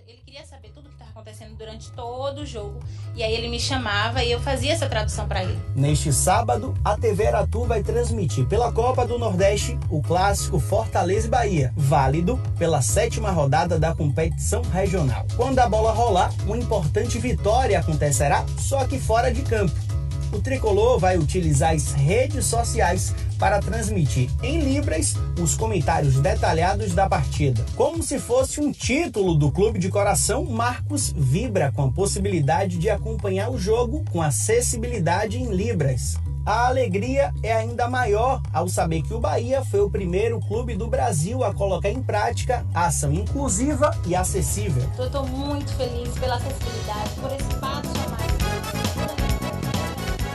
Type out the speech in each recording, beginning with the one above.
Ele queria saber tudo o que estava acontecendo durante todo o jogo. E aí ele me chamava e eu fazia essa tradução para ele. Neste sábado, a TV Aratu vai transmitir pela Copa do Nordeste o clássico Fortaleza e Bahia, válido pela 7ª rodada da competição regional. Quando a bola rolar, uma importante vitória acontecerá, só que fora de campo. O tricolor vai utilizar as redes sociais para transmitir em libras os comentários detalhados da partida. Como se fosse um título do clube de coração, Marcos vibra com a possibilidade de acompanhar o jogo com acessibilidade em libras. A alegria é ainda maior ao saber que o Bahia foi o primeiro clube do Brasil a colocar em prática a ação inclusiva e acessível. Eu estou muito feliz pela acessibilidade, por esse passo a mais.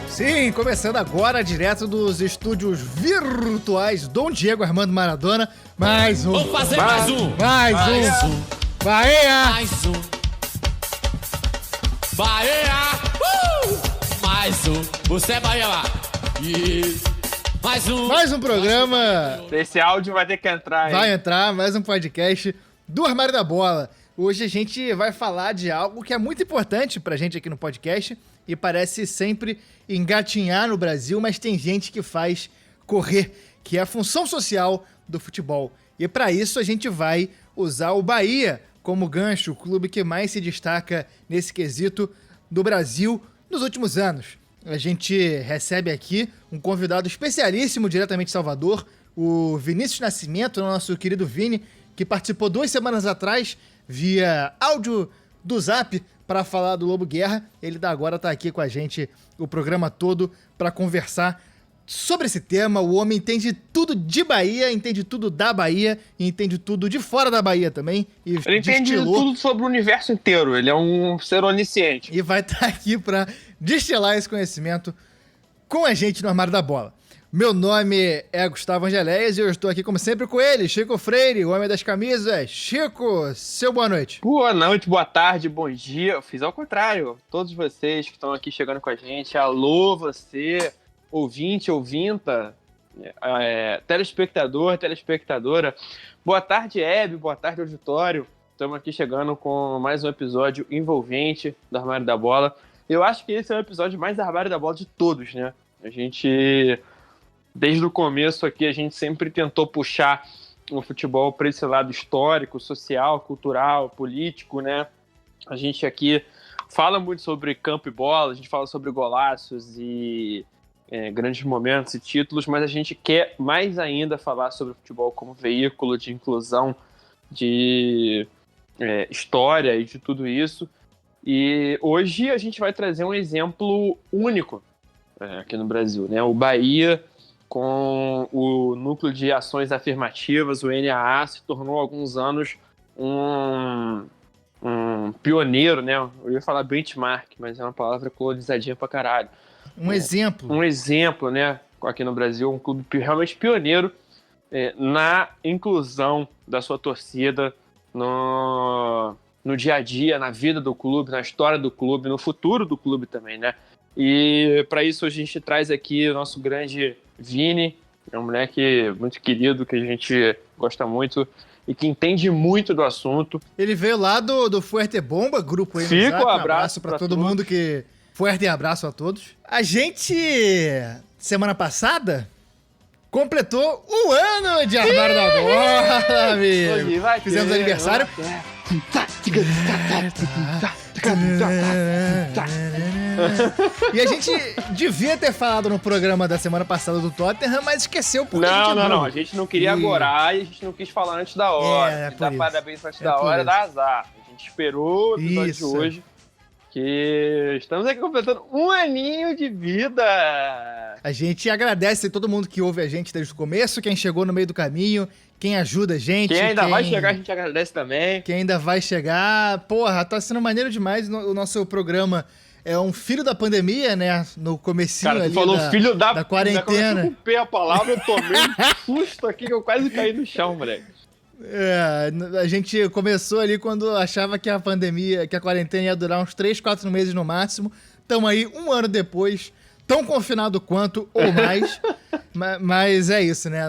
Sim, começando agora, direto dos estúdios virtuais Dom Diego Armando Maradona. Mais um. Vamos fazer mais um. Mais um. Bahia. Mais um. Bahia. Mais um. Você é Bahia lá. Mais um. Mais um programa. Esse áudio vai ter que entrar, hein? Vai entrar, mais um podcast do Armário da Bola. Hoje a gente vai falar de algo que é muito importante pra gente aqui no podcast e parece sempre engatinhar no Brasil, mas tem gente que faz correr, que é a função social do futebol. E para isso a gente vai usar o Bahia como gancho, o clube que mais se destaca nesse quesito do Brasil nos últimos anos. A gente recebe aqui um convidado especialíssimo diretamente de Salvador, o Vinícius Nascimento, nosso querido Vini, que participou 2 semanas atrás via áudio do Zap para falar do Lobo Guerra. Ele agora tá aqui com a gente o programa todo para conversar sobre esse tema. O homem entende tudo de Bahia, entende tudo da Bahia e entende tudo de fora da Bahia também. E ele entende tudo sobre o universo inteiro. Ele é um ser onisciente. E vai estar aqui para destilar esse conhecimento com a gente no Armário da Bola. Meu nome é Gustavo Angeléias e eu estou aqui, como sempre, com ele, Chico Freire, o homem das camisas. Chico, seu boa noite. Boa noite, boa tarde, bom dia. Eu fiz ao contrário. Todos vocês que estão aqui chegando com a gente. Alô, você, ouvinte, ouvinta, telespectador, telespectadora. Boa tarde, Hebe, boa tarde, auditório. Estamos aqui chegando com mais um episódio envolvente do Armário da Bola. Eu acho que esse é o episódio mais Armário da Bola de todos, né? A gente... Desde o começo aqui, a gente sempre tentou puxar o futebol para esse lado histórico, social, cultural, político, né? A gente aqui fala muito sobre campo e bola, a gente fala sobre golaços e grandes momentos e títulos, mas a gente quer mais ainda falar sobre o futebol como veículo de inclusão, de história e de tudo isso. E hoje a gente vai trazer um exemplo único aqui no Brasil, né? O Bahia, com o Núcleo de Ações Afirmativas, o NAA, se tornou há alguns anos um pioneiro, né? Eu ia falar benchmark, mas é uma palavra colonizadinha pra caralho. Um exemplo. Um exemplo, né? Aqui no Brasil, um clube realmente pioneiro na inclusão da sua torcida no dia a dia, na vida do clube, na história do clube, no futuro do clube também, né? E para isso a gente traz aqui o nosso grande Vini, é um moleque muito querido, que a gente gosta muito e que entende muito do assunto. Ele veio lá do Fuerte Bomba, grupo aí no Fica Zap. um abraço para todo mundo que... Fuerte abraço a todos. A gente, semana passada, completou um ano de Armário da Bola, amigo. Fizemos aniversário. E a gente devia ter falado no programa da semana passada do Tottenham, mas esqueceu porque não. A gente não queria agorar e a gente não quis falar antes da hora. Dar parabéns antes da hora, dá azar. A gente esperou o episódio de hoje, que estamos aqui completando um aninho de vida. A gente agradece a todo mundo que ouve a gente desde o começo, quem chegou no meio do caminho, quem ajuda a gente. Quem ainda vai chegar, a gente agradece também. Quem ainda vai chegar. Porra, tá sendo maneiro demais. O nosso programa é um filho da pandemia, né? No comecinho ali falou filho da quarentena. Eu ocupei a palavra, eu tomei um susto aqui que eu quase caí no chão, moleque. A gente começou ali quando achava que a pandemia, que a quarentena ia durar uns 3, 4 meses no máximo. Tamo aí um ano depois, tão confinado quanto ou mais. Mas é isso, né?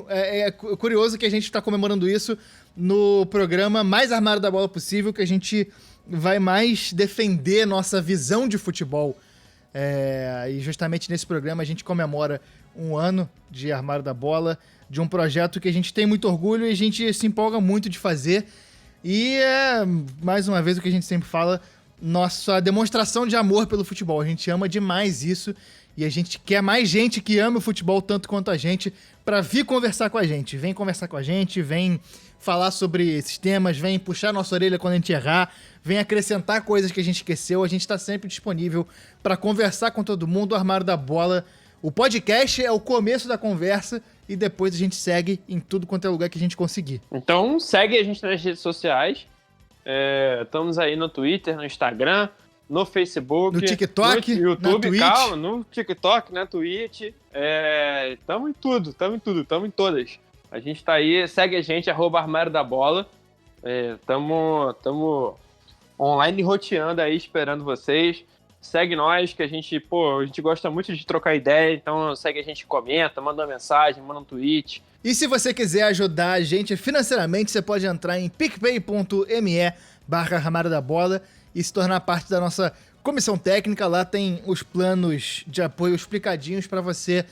É curioso que a gente tá comemorando isso no programa mais armário da bola possível, que a gente vai mais defender nossa visão de futebol. E justamente nesse programa a gente comemora um ano de Armário da Bola, de um projeto que a gente tem muito orgulho e a gente se empolga muito de fazer. E mais uma vez, o que a gente sempre fala, nossa demonstração de amor pelo futebol. A gente ama demais isso e a gente quer mais gente que ama o futebol tanto quanto a gente para vir conversar com a gente. Vem conversar com a gente, vem falar sobre esses temas, vem puxar nossa orelha quando a gente errar, vem acrescentar coisas que a gente esqueceu. A gente está sempre disponível para conversar com todo mundo. O Armário da Bola, o podcast é o começo da conversa e depois a gente segue em tudo quanto é lugar que a gente conseguir. Então segue a gente nas redes sociais. Estamos aí no Twitter, no Instagram, no Facebook, no TikTok, no YouTube, na Twitch. calma, no TikTok, na Twitch. Tamo em tudo, tamo em todas. A gente tá aí, segue a gente, @Armário da Bola. Tamo online roteando aí, esperando vocês. Segue nós, que a gente gosta muito de trocar ideia, então segue a gente, comenta, manda uma mensagem, manda um tweet. E se você quiser ajudar a gente financeiramente, você pode entrar em picpay.me/Armário da Bola e se tornar parte da nossa comissão técnica. Lá tem os planos de apoio explicadinhos para você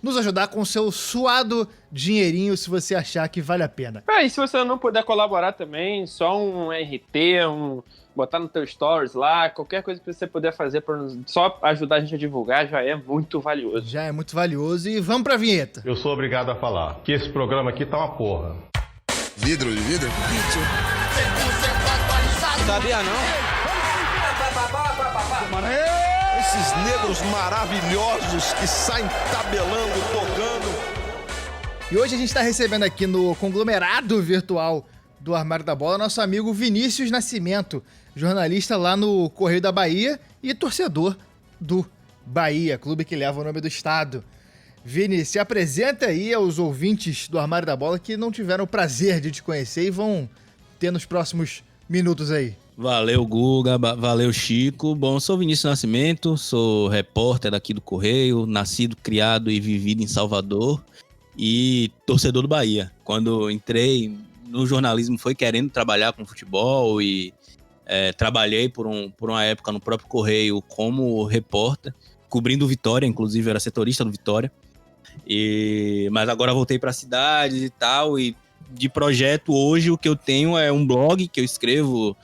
nos ajudar com o seu suado dinheirinho, se você achar que vale a pena. E se você não puder colaborar também, só um RT, botar no teu stories lá, qualquer coisa que você puder fazer para só ajudar a gente a divulgar, já é muito valioso. Já é muito valioso. E vamos pra vinheta. Eu sou obrigado a falar que esse programa aqui tá uma porra. Vidro de vidro? Sabia não? Esses negros maravilhosos que saem tabelando, tocando. E hoje a gente está recebendo aqui no conglomerado virtual do Armário da Bola nosso amigo Vinícius Nascimento, jornalista lá no Correio da Bahia e torcedor do Bahia, clube que leva o nome do estado. Vini, se apresenta aí aos ouvintes do Armário da Bola que não tiveram o prazer de te conhecer e vão ter nos próximos minutos aí. Valeu, Guga, valeu, Chico. Bom, sou Vinícius Nascimento, sou repórter aqui do Correio, nascido, criado e vivido em Salvador e torcedor do Bahia. Quando entrei no jornalismo foi querendo trabalhar com futebol e trabalhei por uma época no próprio Correio como repórter, cobrindo o Vitória, inclusive era setorista do Vitória. Mas agora voltei para a cidade e tal, e de projeto hoje o que eu tenho é um blog que eu escrevo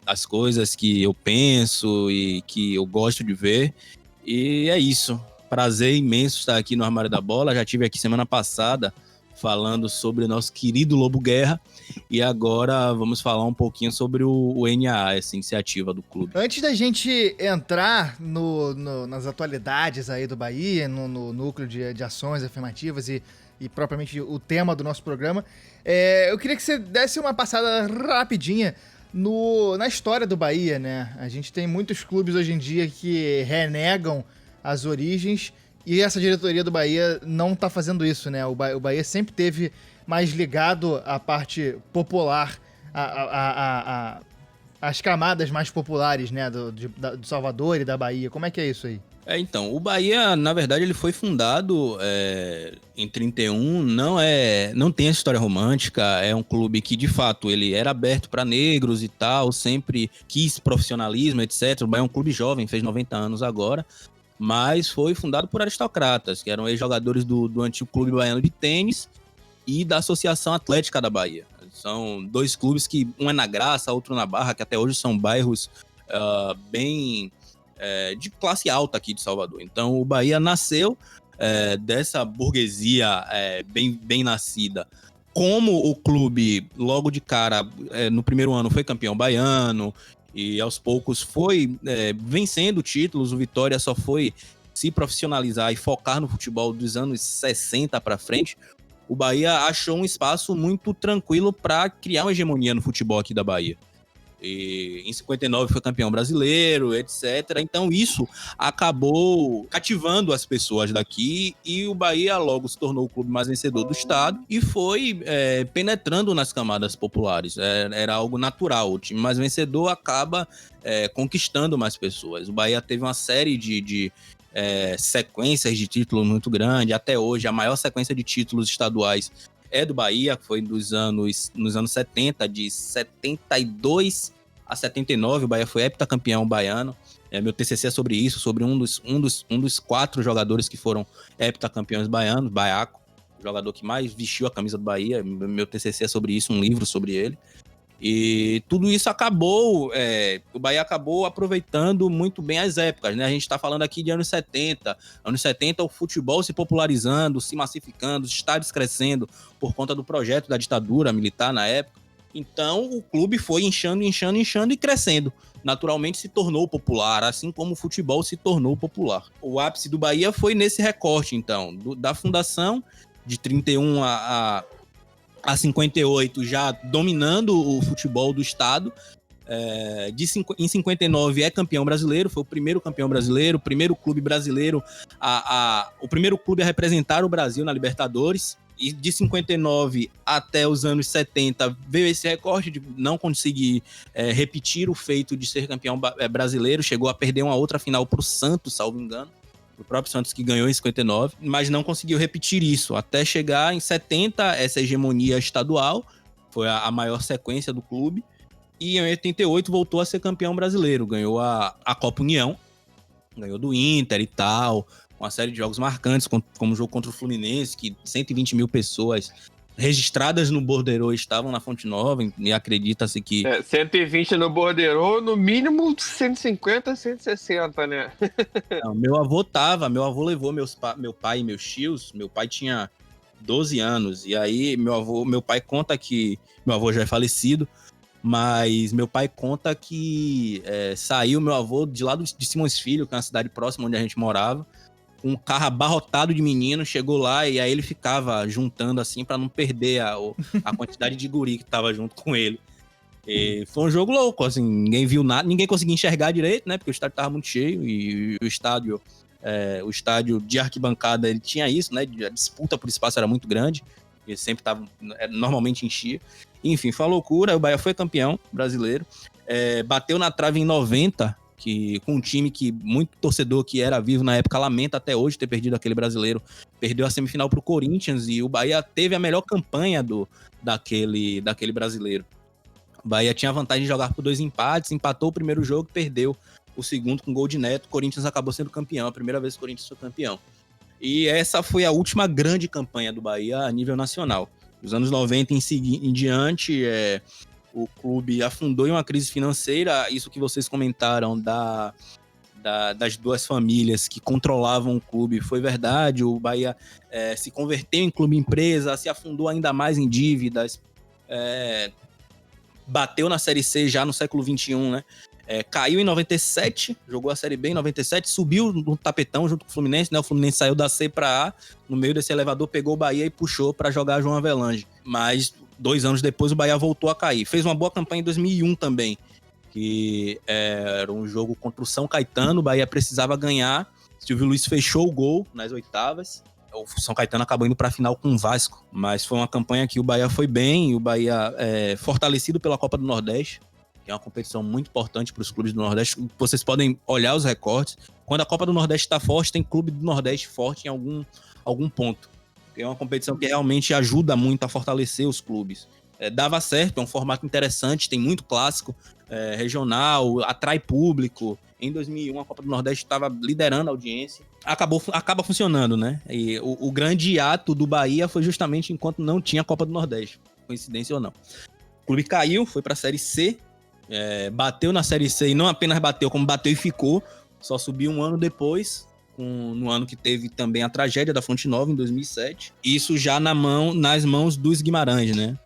as coisas que eu penso e que eu gosto de ver, e é isso. Prazer imenso estar aqui no Armário da Bola. Já estive aqui semana passada falando sobre o nosso querido Lobo Guerra, e agora vamos falar um pouquinho sobre o NAA, essa iniciativa do clube. Antes da gente entrar nas atualidades aí do Bahia, no núcleo de ações afirmativas e propriamente o tema do nosso programa, eu queria que você desse uma passada rapidinha na história do Bahia, né? A gente tem muitos clubes hoje em dia que renegam as origens e essa diretoria do Bahia não tá fazendo isso, né? O Bahia sempre teve mais ligado à parte popular, às camadas mais populares, né? Do Salvador e da Bahia. Como é que é isso aí? Então, o Bahia, na verdade, ele foi fundado em 31, não tem essa história romântica, é um clube que, de fato, ele era aberto para negros e tal, sempre quis profissionalismo, etc. O Bahia é um clube jovem, fez 90 anos agora, mas foi fundado por aristocratas, que eram ex-jogadores do antigo Clube Baiano de Tênis e da Associação Atlética da Bahia. São dois clubes que, um é na Graça, outro na Barra, que até hoje são bairros bem de classe alta aqui de Salvador. Então o Bahia nasceu dessa burguesia bem nascida. Como o clube, logo de cara, no primeiro ano foi campeão baiano, e aos poucos foi vencendo títulos, o Vitória só foi se profissionalizar e focar no futebol dos anos 60 para frente. O Bahia achou um espaço muito tranquilo para criar uma hegemonia no futebol aqui da Bahia. E em 59 foi campeão brasileiro, etc. Então isso acabou cativando as pessoas daqui e o Bahia logo se tornou o clube mais vencedor do estado e foi penetrando nas camadas populares. Era algo natural. O time mais vencedor acaba conquistando mais pessoas. O Bahia teve uma série de sequências de títulos muito grande. Até hoje, a maior sequência de títulos estaduais é do Bahia, foi nos anos 70, de 72 a 79, o Bahia foi heptacampeão baiano. Meu TCC é sobre isso, sobre um dos 4 jogadores que foram heptacampeões baianos, Baiaco, o jogador que mais vestiu a camisa do Bahia. Meu TCC é sobre isso, um livro sobre ele. E tudo isso acabou, o Bahia acabou aproveitando muito bem as épocas, né? A gente está falando aqui de anos 70. Anos 70, o futebol se popularizando, se massificando, os estádios crescendo por conta do projeto da ditadura militar na época. Então, o clube foi inchando e crescendo. Naturalmente se tornou popular, assim como o futebol se tornou popular. O ápice do Bahia foi nesse recorte, então, da fundação, de 31 a 58, já dominando o futebol do estado. Em 59 é campeão brasileiro, foi o primeiro campeão brasileiro, o primeiro clube brasileiro, o primeiro clube a representar o Brasil na Libertadores. E de 59 até os anos 70 veio esse recorte de não conseguir repetir o feito de ser campeão brasileiro. Chegou a perder uma outra final para o Santos, salvo engano. O próprio Santos que ganhou em 59, mas não conseguiu repetir isso. Até chegar em 70, essa hegemonia estadual foi a maior sequência do clube. E em 88 voltou a ser campeão brasileiro. Ganhou a Copa União, ganhou do Inter e tal. Uma série de jogos marcantes, como o jogo contra o Fluminense, que 120 mil pessoas registradas no borderô estavam na Fonte Nova, e acredita-se que... 120 no borderô, no mínimo 150, 160, né? Não, meu avô levou meu pai e meus tios. Meu pai tinha 12 anos, e aí meu pai conta que... Meu avô já é falecido, mas meu pai conta que saiu meu avô de lá de Simões Filho, que é uma cidade próxima onde a gente morava, um carro abarrotado de meninos, chegou lá e aí ele ficava juntando assim pra não perder a quantidade de guri que tava junto com ele. E foi um jogo louco, assim, ninguém viu nada, ninguém conseguia enxergar direito, né, porque o estádio tava muito cheio e o estádio de arquibancada, ele tinha isso, né, a disputa por espaço era muito grande, ele sempre tava, normalmente enchia. Enfim, foi uma loucura, o Bahia foi campeão brasileiro, bateu na trave em 90, com um time que muito torcedor que era vivo na época lamenta até hoje ter perdido aquele brasileiro. Perdeu a semifinal pro Corinthians e o Bahia teve a melhor campanha daquele brasileiro. O Bahia tinha a vantagem de jogar por 2 empates, empatou o primeiro jogo e perdeu o segundo com gol de Neto. O Corinthians acabou sendo campeão, a primeira vez que o Corinthians foi campeão. E essa foi a última grande campanha do Bahia a nível nacional. Nos anos 90 em diante, o clube afundou em uma crise financeira. Isso que vocês comentaram das 2 famílias que controlavam o clube foi verdade. O Bahia se converteu em clube empresa, se afundou ainda mais em dívidas, bateu na Série C já no século XXI, né? Caiu em 97, jogou a Série B em 97, subiu no tapetão junto com o Fluminense, né? O Fluminense saiu da C para A, no meio desse elevador pegou o Bahia e puxou para jogar João Avelange. Mas 2 anos depois o Bahia voltou a cair. Fez uma boa campanha em 2001 também, que era um jogo contra o São Caetano, o Bahia precisava ganhar, Silvio Luiz fechou o gol nas oitavas, o São Caetano acabou indo para a final com o Vasco, mas foi uma campanha que o Bahia foi bem, o Bahia fortalecido pela Copa do Nordeste, que é uma competição muito importante para os clubes do Nordeste. Vocês podem olhar os recortes, quando a Copa do Nordeste está forte, tem clube do Nordeste forte em algum ponto. É uma competição que realmente ajuda muito a fortalecer os clubes. Dava certo, é um formato interessante, tem muito clássico regional, atrai público. Em 2001, a Copa do Nordeste estava liderando a audiência. Acaba funcionando, né? E o grande ato do Bahia foi justamente enquanto não tinha a Copa do Nordeste. Coincidência ou não. O clube caiu, foi para a Série C, bateu na Série C e não apenas bateu, como bateu e ficou. Só subiu um ano depois, no ano que teve também a tragédia da Fonte Nova, em 2007. Isso já nas mãos dos Guimarães, né?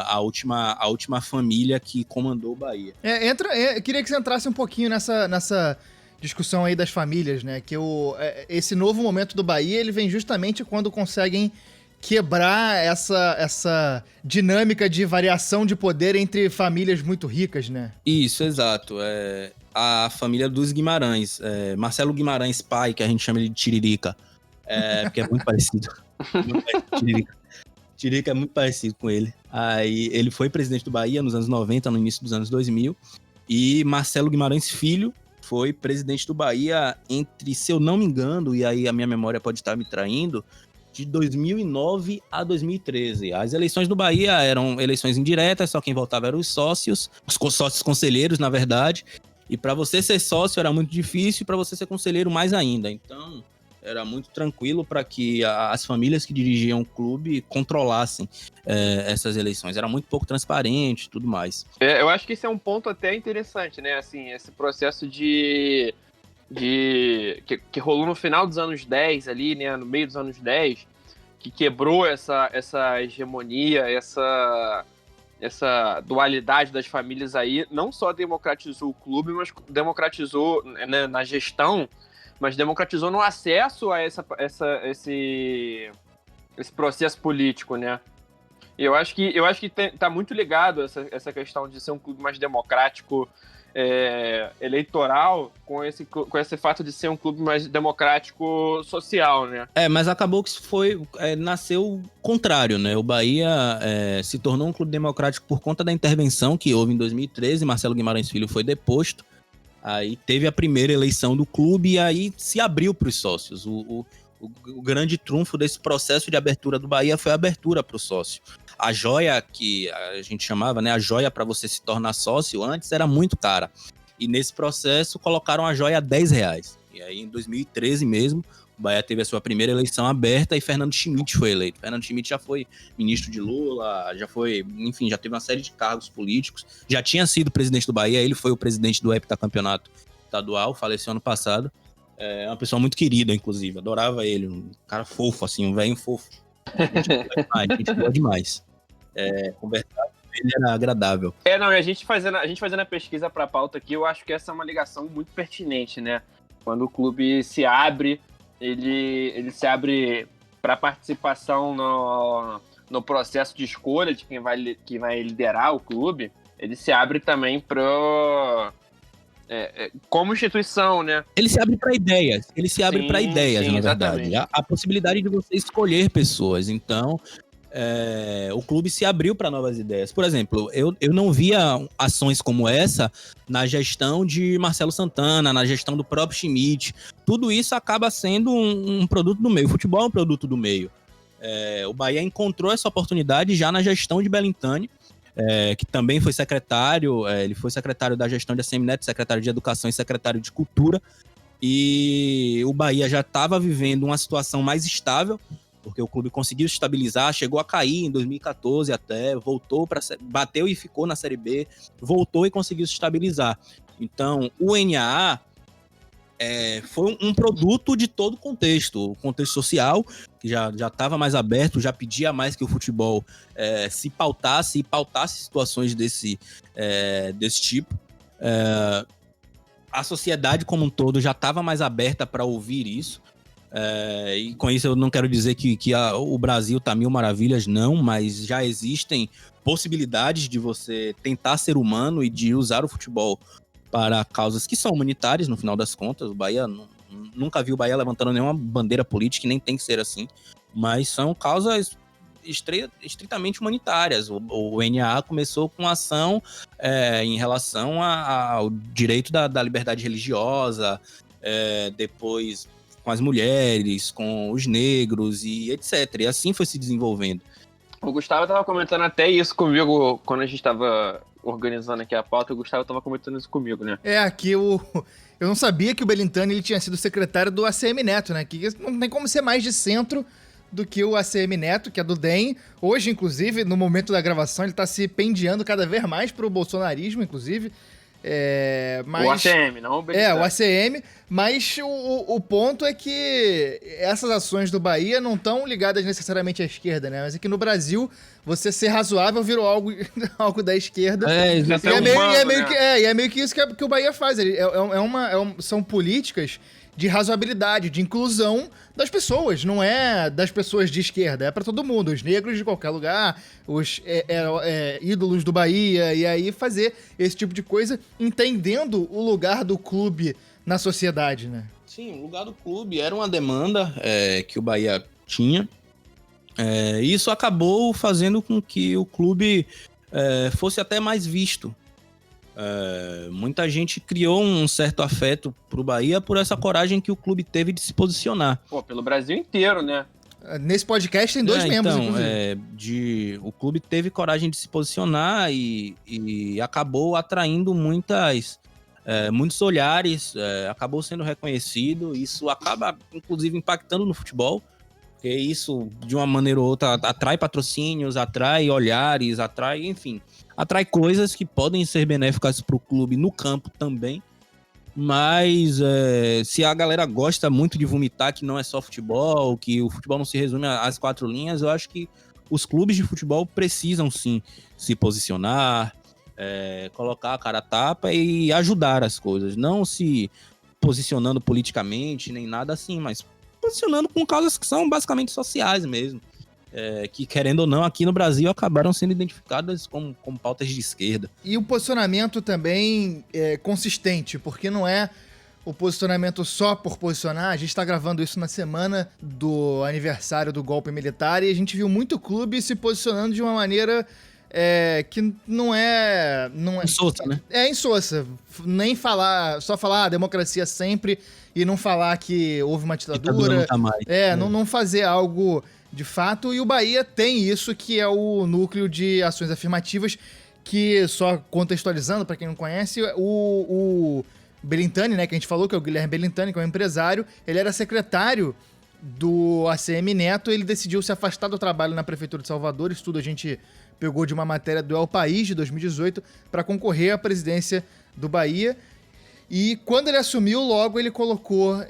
A última família que comandou o Bahia. Queria que você entrasse um pouquinho nessa discussão aí das famílias, né? Que esse novo momento do Bahia, ele vem justamente quando conseguem quebrar essa dinâmica de variação de poder entre famílias muito ricas, né? Isso, exato. A família dos Guimarães. Marcelo Guimarães pai, que a gente chama ele de Tiririca, porque é muito parecido. Tiririca é muito parecido com ele. Aí ele foi presidente do Bahia nos anos 90, no início dos anos 2000. E Marcelo Guimarães Filho foi presidente do Bahia entre, se eu não me engano, e aí a minha memória pode estar me traindo, de 2009 a 2013. As eleições do Bahia eram eleições indiretas, só quem votava eram os sócios conselheiros, na verdade. E para você ser sócio era muito difícil, e para você ser conselheiro mais ainda. Então, era muito tranquilo para que as famílias que dirigiam o clube controlassem essas eleições. Era muito pouco transparente e tudo mais. Eu acho que esse é um ponto até interessante, né? Assim, esse processo que rolou no final dos anos 10 ali, né? No meio dos anos 10, que quebrou essa hegemonia, essa dualidade das famílias aí, não só democratizou o clube, mas democratizou, né, na gestão, mas democratizou no acesso a esse processo político, né? Eu acho que tá muito ligado essa questão de ser um clube mais democrático, eleitoral, com esse fato de ser um clube mais democrático social, né? Mas acabou que nasceu o contrário, né? O Bahia se tornou um clube democrático por conta da intervenção que houve em 2013, Marcelo Guimarães Filho foi deposto, aí teve a primeira eleição do clube e aí se abriu para os sócios. O grande trunfo desse processo de abertura do Bahia foi a abertura para o sócio. A joia que a gente chamava, né, a joia para você se tornar sócio, antes era muito cara. E nesse processo colocaram a joia a R$10. E aí em 2013 mesmo, o Bahia teve a sua primeira eleição aberta e Fernando Schmidt foi eleito. Fernando Schmidt já foi ministro de Lula, já teve uma série de cargos políticos. Já tinha sido presidente do Bahia, ele foi o presidente do heptacampeonato estadual, faleceu ano passado. É uma pessoa muito querida, inclusive, adorava ele, um cara fofo, assim, um velho fofo. A gente boa demais. Conversar com ele era agradável. E a gente fazendo a pesquisa para a pauta aqui, eu acho que essa é uma ligação muito pertinente, né? Quando o clube se abre, ele se abre para participação no processo de escolha de quem vai liderar o clube, ele se abre também para como instituição, né? Ele se abre para ideias. Na verdade. A possibilidade de você escolher pessoas. Então, o clube se abriu para novas ideias. Por exemplo, eu não via ações como essa na gestão de Marcelo Santana, na gestão do próprio Schmidt. Tudo isso acaba sendo um produto do meio. O futebol é um produto do meio. O Bahia encontrou essa oportunidade já na gestão de Belintani, que também foi secretário, ele foi secretário da gestão de ACM Neto, secretário de Educação e secretário de Cultura, e o Bahia já estava vivendo uma situação mais estável, porque o clube conseguiu estabilizar, chegou a cair em 2014 até, bateu e ficou na Série B, voltou e conseguiu se estabilizar. Então, o NAA foi um produto de todo o contexto social, que já estava mais aberto, já pedia mais que o futebol se pautasse situações desse tipo. A sociedade como um todo já estava mais aberta para ouvir isso. E com isso eu não quero dizer que o Brasil tá mil maravilhas, não, mas já existem possibilidades de você tentar ser humano e de usar o futebol para causas que são humanitárias, no final das contas. O Bahia, nunca vi o Bahia levantando nenhuma bandeira política, e nem tem que ser assim, mas são causas estritamente humanitárias. O NAA começou com ação em relação ao direito da liberdade religiosa, depois com as mulheres, com os negros e etc. E assim foi se desenvolvendo. O Gustavo estava comentando até isso comigo quando a gente estava organizando aqui a pauta. O Gustavo estava comentando isso comigo, né? Aqui eu não sabia que o Belintani ele tinha sido secretário do ACM Neto, né? Que não tem como ser mais de centro do que o ACM Neto, que é do DEM. Hoje, inclusive, no momento da gravação, ele tá se pendeando cada vez mais pro bolsonarismo, inclusive. Mas... O ACM, não o Belintani. O ACM, mas o ponto é que essas ações do Bahia não estão ligadas necessariamente à esquerda, né? Mas é que no Brasil, você ser razoável virou algo da esquerda. É meio que isso que o Bahia faz. São políticas de razoabilidade, de inclusão das pessoas, não é das pessoas de esquerda, é para todo mundo, os negros de qualquer lugar, os ídolos do Bahia, e aí fazer esse tipo de coisa, entendendo o lugar do clube na sociedade, né? Sim, o lugar do clube era uma demanda que o Bahia tinha, e isso acabou fazendo com que o clube fosse até mais visto. Muita gente criou um certo afeto pro Bahia por essa coragem que o clube teve de se posicionar. Pelo Brasil inteiro, né? Nesse podcast tem 2 membros, inclusive. O clube teve coragem de se posicionar e acabou atraindo muitos olhares, acabou sendo reconhecido. Isso acaba, inclusive, impactando no futebol, porque isso, de uma maneira ou outra, atrai patrocínios, atrai olhares, atrai coisas que podem ser benéficas para o clube no campo também. Mas se a galera gosta muito de vomitar que não é só futebol, que o futebol não se resume às 4 linhas, eu acho que os clubes de futebol precisam sim se posicionar, colocar a cara a tapa e ajudar as coisas. Não se posicionando politicamente, nem nada assim, mas posicionando com causas que são basicamente sociais mesmo. Que, querendo ou não, aqui no Brasil acabaram sendo identificadas como pautas de esquerda. E o posicionamento também é consistente, porque não é o posicionamento só por posicionar. A gente está gravando isso na semana do aniversário do golpe militar e a gente viu muito clube se posicionando de uma maneira que não é... Insossa, né? Insossa. Nem falar, só falar democracia sempre e não falar que houve uma ditadura. Não tá mais. Não fazer algo... de fato, e o Bahia tem isso, que é o núcleo de ações afirmativas, que, só contextualizando, para quem não conhece, o Belintani, né, que a gente falou, que é o Guilherme Belintani, que é um empresário, ele era secretário do ACM Neto, ele decidiu se afastar do trabalho na Prefeitura de Salvador, isso tudo a gente pegou de uma matéria do El País, de 2018, para concorrer à presidência do Bahia. E quando ele assumiu, logo ele colocou,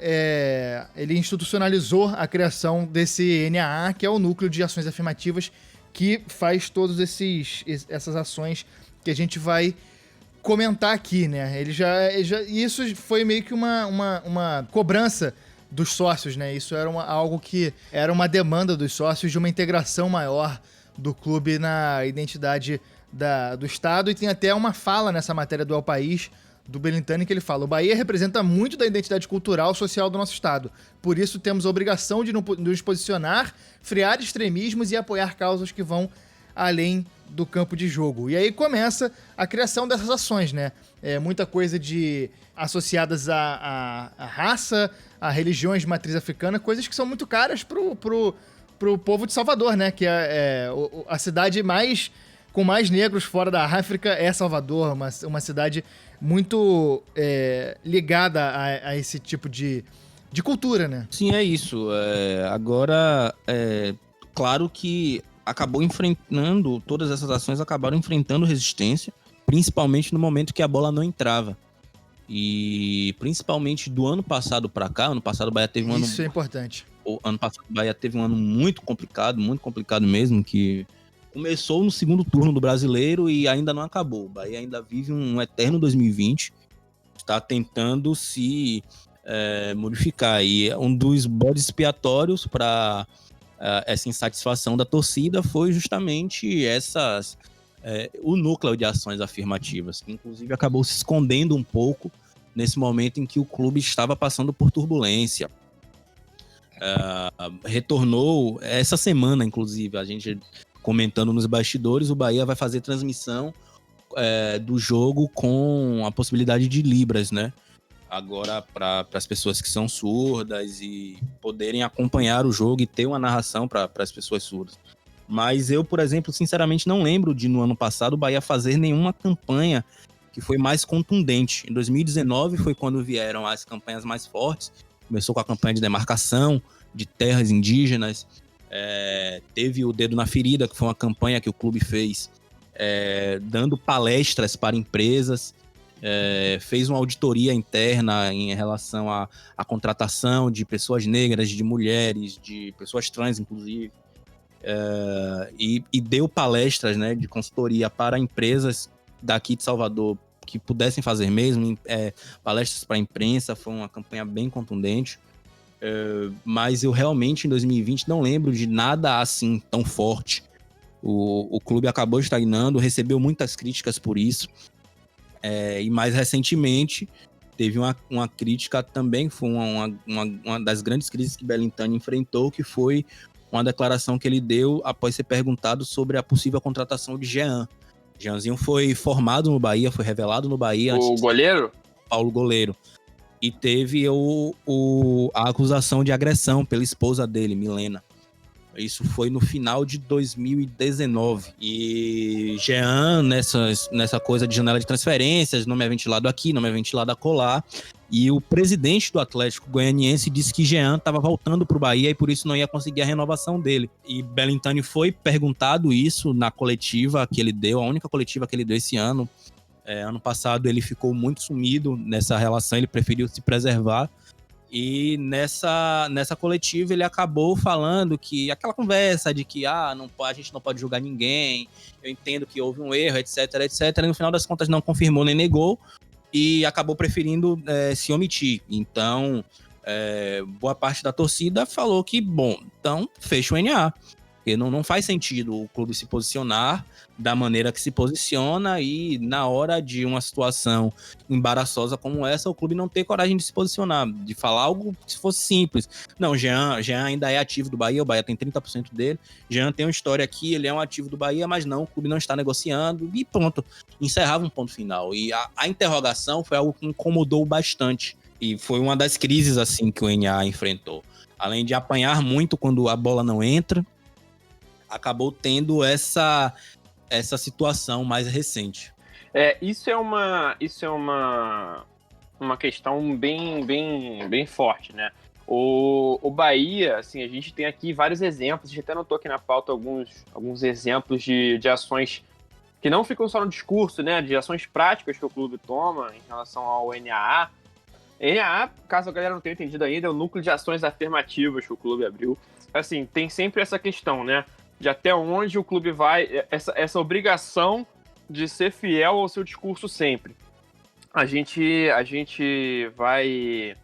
ele institucionalizou a criação desse NAA, que é o Núcleo de Ações Afirmativas, que faz todas essas ações que a gente vai comentar aqui, né? Isso foi meio que uma cobrança dos sócios, né? Isso era algo que era uma demanda dos sócios de uma integração maior do clube na identidade do Estado, e tem até uma fala nessa matéria do El País, do Belintani, que ele fala: o Bahia representa muito da identidade cultural e social do nosso estado. Por isso temos a obrigação de nos posicionar, frear extremismos e apoiar causas que vão além do campo de jogo. E aí começa a criação dessas ações, né? Muita coisa associadas à raça, a religiões de matriz africana, coisas que são muito caras pro povo de Salvador, né? Que a cidade com mais negros fora da África é Salvador, uma cidade muito ligada a esse tipo de cultura, né? Sim, é isso. Agora, claro que todas essas ações acabaram enfrentando resistência, principalmente no momento que a bola não entrava. E principalmente do ano passado para cá, ano passado o Bahia teve um ano... Isso é importante. O ano passado o Bahia teve um ano muito complicado mesmo, que começou no segundo turno do Brasileiro e ainda não acabou. O Bahia ainda vive um eterno 2020, está tentando se modificar. E um dos bodes expiatórios para essa insatisfação da torcida foi justamente o núcleo de ações afirmativas, que inclusive acabou se escondendo um pouco nesse momento em que o clube estava passando por turbulência. Retornou essa semana, inclusive, a gente comentando nos bastidores, o Bahia vai fazer transmissão do jogo com a possibilidade de libras, né? Agora, para as pessoas que são surdas e poderem acompanhar o jogo e ter uma narração para as pessoas surdas. Mas eu, por exemplo, sinceramente não lembro de, no ano passado, o Bahia fazer nenhuma campanha que foi mais contundente. Em 2019 foi quando vieram as campanhas mais fortes. Começou com a campanha de demarcação de terras indígenas. Teve o Dedo na Ferida, que foi uma campanha que o clube fez dando palestras para empresas. Fez uma auditoria interna em relação à contratação de pessoas negras, de mulheres, de pessoas trans, inclusive. E deu palestras, né, de consultoria para empresas daqui de Salvador que pudessem fazer mesmo, palestras para a imprensa. Foi uma campanha bem contundente. Mas eu realmente, em 2020, não lembro de nada assim tão forte. O clube acabou estagnando, recebeu muitas críticas por isso. E mais recentemente teve uma crítica também, foi uma das grandes crises que Belintani enfrentou, que foi uma declaração que ele deu após ser perguntado sobre a possível contratação de Jean. Jeanzinho foi formado no Bahia, foi revelado no Bahia. O goleiro? Paulo Goleiro. E teve a acusação de agressão pela esposa dele, Milena. Isso foi no final de 2019. E Jean, nessa coisa de janela de transferências, nome é ventilado aqui, nome é ventilado acolá. E o presidente do Atlético Goianiense disse que Jean estava voltando para o Bahia e por isso não ia conseguir a renovação dele. E Belintani foi perguntado isso na coletiva que ele deu, a única coletiva que ele deu esse ano. Ano passado ele ficou muito sumido nessa relação, ele preferiu se preservar. E nessa coletiva ele acabou falando que aquela conversa de que a gente não pode julgar ninguém, eu entendo que houve um erro, etc, etc. E no final das contas não confirmou nem negou. E acabou preferindo se omitir. Então, boa parte da torcida falou que, então fecha o NA. Porque não faz sentido o clube se posicionar da maneira que se posiciona e na hora de uma situação embaraçosa como essa, o clube não ter coragem de se posicionar, de falar algo que fosse simples. Não, Jean ainda é ativo do Bahia, o Bahia tem 30% dele, Jean tem uma história aqui, ele é um ativo do Bahia, mas não, o clube não está negociando e pronto, encerrava um ponto final. E a interrogação foi algo que incomodou bastante e foi uma das crises assim que o NA enfrentou. Além de apanhar muito quando a bola não entra, acabou tendo essa situação mais recente. Isso é uma questão bem forte, né? O Bahia, assim, a gente tem aqui vários exemplos, a gente até notou aqui na pauta alguns exemplos de ações que não ficam só no discurso, né? De ações práticas que o clube toma em relação ao NAA. NAA, caso a galera não tenha entendido ainda, é o núcleo de ações afirmativas que o clube abriu. Assim, tem sempre essa questão, né? De até onde o clube vai, essa obrigação de ser fiel ao seu discurso sempre. A gente vai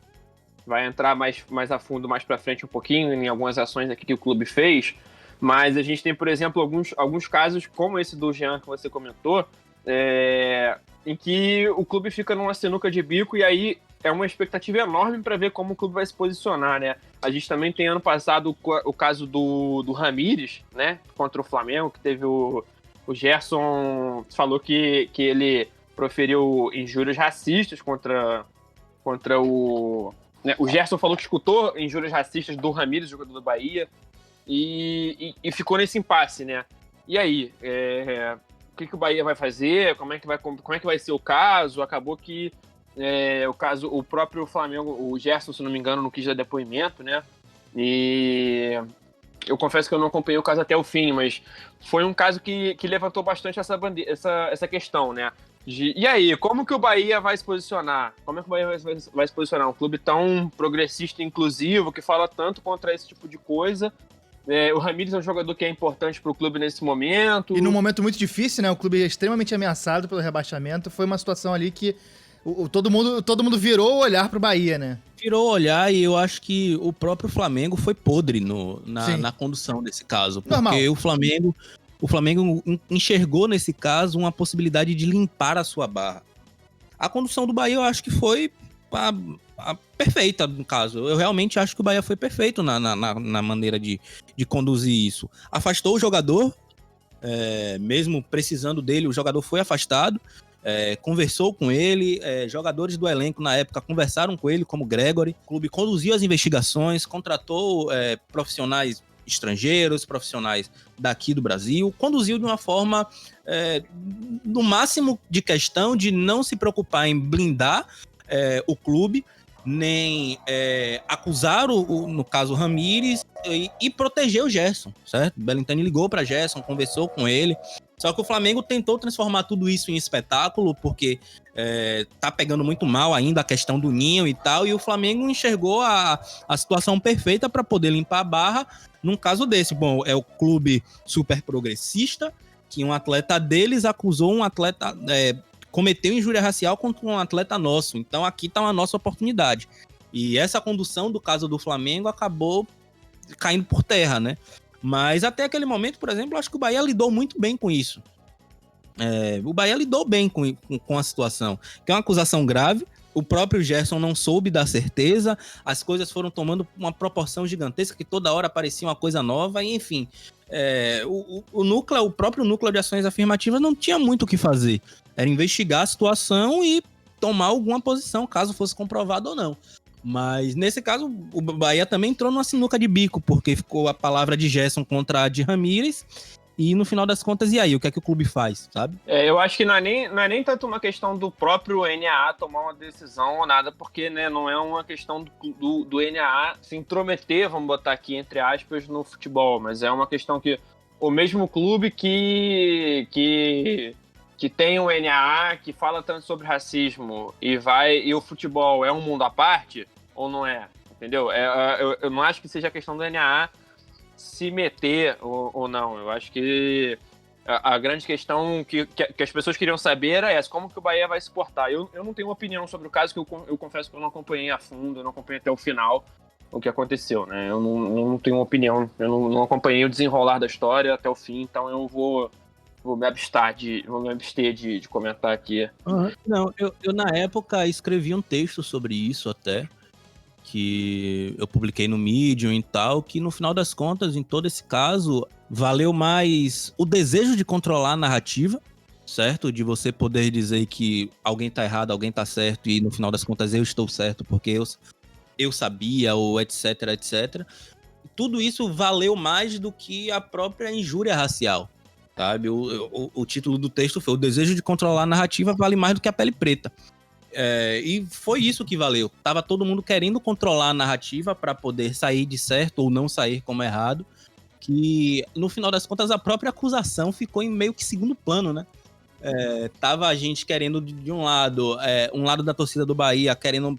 entrar mais a fundo mais para frente um pouquinho em algumas ações aqui que o clube fez, mas a gente tem, por exemplo, alguns casos, como esse do Jean que você comentou, em que o clube fica numa sinuca de bico e aí é uma expectativa enorme para ver como o clube vai se posicionar, né? A gente também tem ano passado o caso do Ramírez, né? Contra o Flamengo, que teve o Gerson falou que ele proferiu injúrias racistas contra o... Né? O Gerson falou que escutou injúrias racistas do Ramírez, jogador do Bahia, e ficou nesse impasse, né? E aí, o que o Bahia vai fazer? Como é que vai ser o caso? Acabou que o próprio Flamengo, o Gerson, se não me engano, não quis dar depoimento, né? E eu confesso que eu não acompanhei o caso até o fim, mas foi um caso que levantou bastante essa questão, né? E aí, como que o Bahia vai se posicionar? Como é que o Bahia vai se posicionar? Um clube tão progressista e inclusivo, que fala tanto contra esse tipo de coisa. O Ramírez é um jogador que é importante para o clube nesse momento. E num momento muito difícil, né? O clube é extremamente ameaçado pelo rebaixamento. Foi uma situação ali que todo mundo virou o olhar pro Bahia, né? Virou o olhar e eu acho que o próprio Flamengo foi podre na condução desse caso. Porque normal. O Flamengo enxergou nesse caso uma possibilidade de limpar a sua barra. A condução do Bahia eu acho que foi perfeita no caso. Eu realmente acho que o Bahia foi perfeito na maneira de conduzir isso. Afastou o jogador, mesmo precisando dele, o jogador foi afastado. Conversou com ele, jogadores do elenco na época conversaram com ele, como Gregory. O clube conduziu as investigações, contratou profissionais estrangeiros, profissionais daqui do Brasil, conduziu de uma forma no máximo de questão de não se preocupar em blindar o clube, nem acusar, no caso, o Ramírez e proteger o Gerson, certo? Belintani ligou para Gerson, conversou com ele. Só que o Flamengo tentou transformar tudo isso em espetáculo, porque tá pegando muito mal ainda a questão do Ninho e tal, e o Flamengo enxergou a situação perfeita para poder limpar a barra num caso desse. Bom, é o clube super progressista, que um atleta deles acusou um atleta... cometeu injúria racial contra um atleta nosso. Então aqui tá uma nossa oportunidade. E essa condução do caso do Flamengo acabou caindo por terra, né? Mas até aquele momento, por exemplo, eu acho que o Bahia lidou muito bem com isso. O Bahia lidou bem com a situação. Que é uma acusação grave. O próprio Gerson não soube dar certeza. As coisas foram tomando uma proporção gigantesca, que toda hora parecia uma coisa nova. E, enfim, o próprio núcleo de ações afirmativas não tinha muito o que fazer. Era investigar a situação e tomar alguma posição, caso fosse comprovado ou não. Mas nesse caso, o Bahia também entrou numa sinuca de bico, porque ficou a palavra de Gerson contra a de Ramírez. E no final das contas, e aí? O que é que o clube faz, sabe? Eu acho que não é nem tanto uma questão do próprio NAA tomar uma decisão ou nada, porque, né, não é uma questão do NAA se intrometer, vamos botar aqui entre aspas, no futebol, mas é uma questão que o mesmo clube que tem o NAA, que fala tanto sobre racismo e o futebol é um mundo à parte, ou não é? Entendeu? Eu não acho que seja a questão do NAA se meter ou não. Eu acho que a grande questão que as pessoas queriam saber era essa: como que o Bahia vai se portar? Eu não tenho uma opinião sobre o caso, que eu confesso que eu não acompanhei a fundo, eu não acompanhei até o final o que aconteceu, né? Eu não tenho uma opinião, eu não acompanhei o desenrolar da história até o fim, então eu vou me abster de comentar aqui. Não, eu na época escrevi um texto sobre isso até, que eu publiquei no Medium e tal, que no final das contas, em todo esse caso, valeu mais o desejo de controlar a narrativa, certo? De você poder dizer que alguém tá errado, alguém tá certo, e no final das contas eu estou certo porque eu sabia, ou etc, etc. Tudo isso valeu mais do que a própria injúria racial, sabe? O título do texto foi: o desejo de controlar a narrativa vale mais do que a pele preta. E foi isso que valeu. Tava todo mundo querendo controlar a narrativa para poder sair de certo ou não sair como errado, que no final das contas a própria acusação ficou em meio que segundo plano, né? Tava a gente querendo de um lado da torcida do Bahia querendo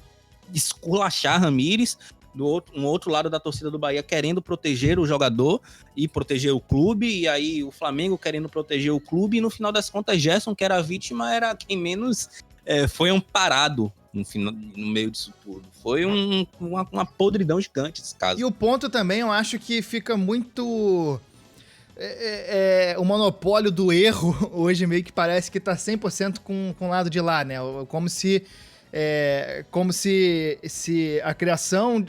esculachar Ramírez, um outro lado da torcida do Bahia querendo proteger o jogador e proteger o clube, e aí o Flamengo querendo proteger o clube, e no final das contas Gerson, que era a vítima, era quem menos foi amparado no meio disso tudo. Foi uma podridão gigante esse caso. E o ponto também, eu acho que fica muito... o monopólio do erro hoje meio que parece que tá 100% com o lado de lá, né? Como se a criação,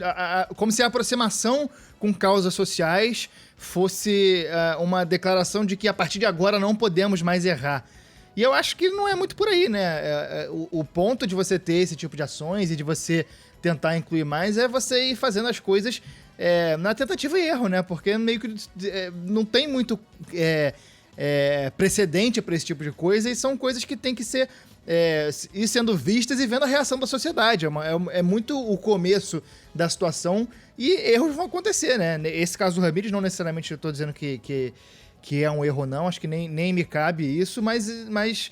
como se a aproximação com causas sociais fosse uma declaração de que a partir de agora não podemos mais errar. E eu acho que não é muito por aí, né? O ponto de você ter esse tipo de ações e de você tentar incluir mais é você ir fazendo as coisas na tentativa e erro, né? Porque meio que não tem muito precedente para esse tipo de coisa, e são coisas que tem que ser ir sendo vistas e vendo a reação da sociedade. É muito o começo da situação, e erros vão acontecer, né? Esse caso do Ramírez, não necessariamente eu estou dizendo que é um erro, não, acho que nem me cabe isso, mas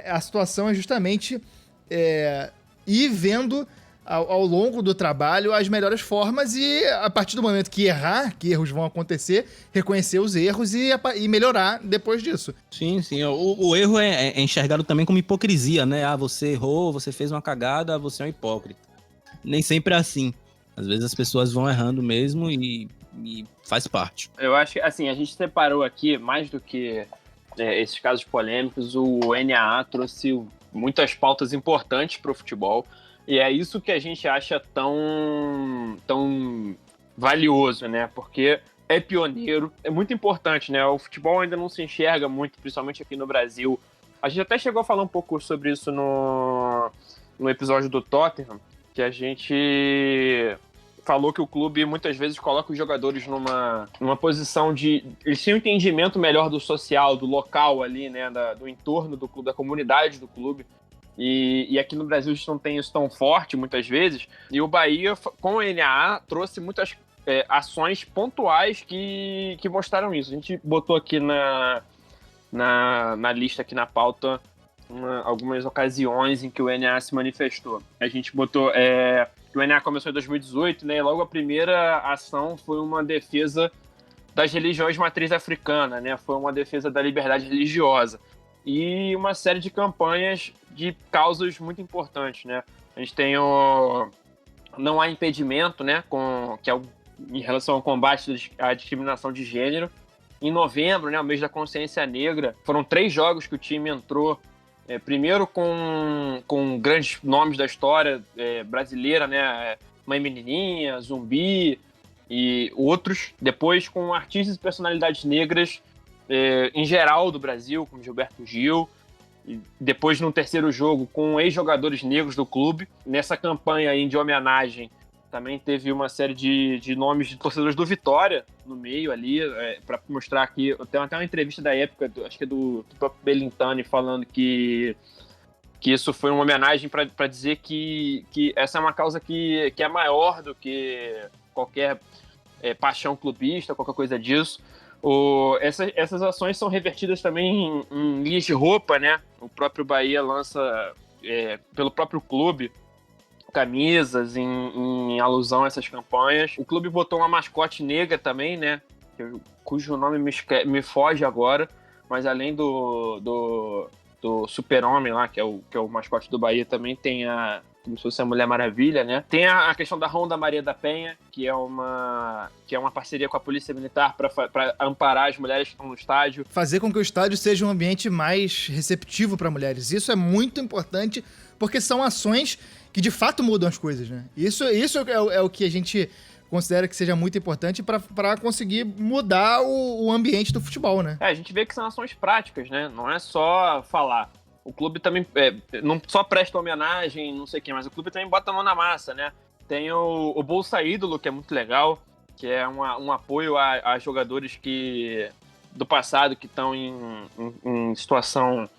a situação é justamente ir vendo ao longo do trabalho as melhores formas, e a partir do momento que erros vão acontecer, reconhecer os erros e melhorar depois disso. Sim. O erro é enxergado também como hipocrisia, né? Você errou, você fez uma cagada, você é um hipócrita. Nem sempre é assim. Às vezes as pessoas vão errando mesmo e faz parte. Eu acho que, assim, a gente separou aqui, mais do que esses casos polêmicos, o NAA trouxe muitas pautas importantes para o futebol, e é isso que a gente acha tão valioso, né? Porque é pioneiro, é muito importante, né? O futebol ainda não se enxerga muito, principalmente aqui no Brasil. A gente até chegou a falar um pouco sobre isso no episódio do Tottenham, que a gente falou que o clube muitas vezes coloca os jogadores numa posição de... Eles têm um entendimento melhor do social, do local ali, né? Do entorno do clube, da comunidade do clube. E aqui no Brasil a gente não tem isso tão forte muitas vezes. E o Bahia, com o NAA, trouxe muitas ações pontuais que mostraram isso. A gente botou aqui na lista, aqui na pauta, algumas ocasiões em que o NAA se manifestou. A gente botou... O NAA começou em 2018, né? E logo a primeira ação foi uma defesa das religiões matriz africana, né? Foi uma defesa da liberdade religiosa. E uma série de campanhas de causas muito importantes, né? A gente tem Não Há Impedimento, né? Que é em relação ao combate à discriminação de gênero. Em novembro, né? O mês da consciência negra, foram 3 jogos que o time entrou. Primeiro com grandes nomes da história brasileira, né? Mãe Menininha, Zumbi e outros. Depois com artistas e personalidades negras em geral do Brasil, como Gilberto Gil. e depois no terceiro jogo com ex-jogadores negros do clube. Nessa campanha aí de homenagem também teve uma série de nomes de torcedores do Vitória no meio ali, para mostrar aqui. Tem até uma entrevista da época, acho que é do próprio Belintani, falando que isso foi uma homenagem para dizer que essa é uma causa que é maior do que qualquer paixão clubista, qualquer coisa disso. Essas ações são revertidas também em linhas de roupa, né? O próprio Bahia lança, pelo próprio clube, camisas em alusão a essas campanhas. O clube botou uma mascote negra também, né? Cujo nome me foge agora, mas além do Super-Homem lá, que é o mascote do Bahia, também tem como se fosse a Mulher Maravilha, né? Tem a questão da Ronda Maria da Penha, que é uma parceria com a Polícia Militar para amparar as mulheres que estão no estádio. Fazer com que o estádio seja um ambiente mais receptivo para mulheres. Isso é muito importante, porque são ações que de fato mudam as coisas, né? Isso é o que a gente considera que seja muito importante para conseguir mudar o ambiente do futebol, né? A gente vê que são ações práticas, né? Não é só falar. O clube também não só presta homenagem, não sei o quê, mas o clube também bota a mão na massa, né? Tem o Bolsa Ídolo, que é muito legal, que é um apoio a jogadores do passado que estão em situação